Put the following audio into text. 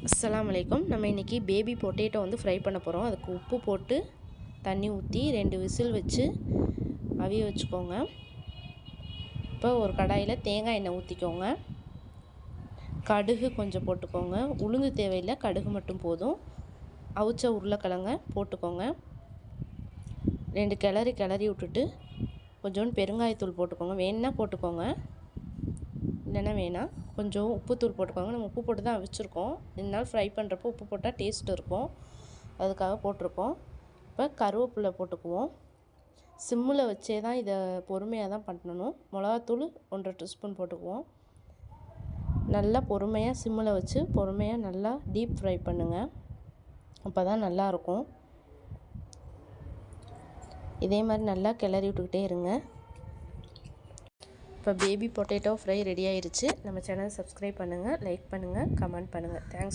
அஸ்ஸலாமு அலைக்கும். நம்ம இன்றைக்கி பேபி பொட்டேட்டோ வந்து ஃப்ரை பண்ண போகிறோம். அதுக்கு உப்பு போட்டு தண்ணி ஊற்றி 2 விசில் வச்சு அவிய வச்சுக்கோங்க. இப்போ ஒரு கடாயில் தேங்காய் எண்ணெய் ஊற்றிக்கோங்க. கடுகு கொஞ்சம் போட்டுக்கோங்க. உளுந்து தேவையில்லை, கடுகு மட்டும் போதும். அவிச்ச உருளைக்கிழங்க போட்டுக்கோங்க. 2 கிளறி விட்டுட்டு கொஞ்சோண்டு பெருங்காயத்தூள் போட்டுக்கோங்க. வேணுன்னா போட்டுக்கோங்க, இல்லைன்னா வேணாம். கொஞ்சம் உப்புத்தூள் போட்டுக்கோங்க. நம்ம உப்பு போட்டு தான் அவிச்சிருக்கோம். இருந்தாலும் ஃப்ரை பண்ணுறப்போ உப்பு போட்டால் டேஸ்ட் இருக்கும், அதுக்காக போட்டிருக்கோம். இப்போ கருவேப்பிலை போட்டுக்குவோம். சிம்மில் வச்சே தான் இதை பொறுமையாக தான் பண்ணணும். மிளகாத்தூள் 1.5 டீஸ்பூன் போட்டுக்குவோம். நல்லா பொறுமையாக சிம்மில் வச்சு பொறுமையாக நல்லா டீப் ஃப்ரை பண்ணுங்கள். அப்போ தான் நல்லாயிருக்கும். இதே மாதிரி நல்லா கிளறி விட்டுக்கிட்டே இருங்க. இப்போ பேபி பொட்டேட்டோ ஃப்ரை ரெடி ஆயிடுச்சு. நம்ம சேனல் சப்ஸ்கிரைப் பண்ணுங்கள், லைக் பண்ணுங்கள், கமெண்ட் பண்ணுங்கள். தேங்க்ஸ்.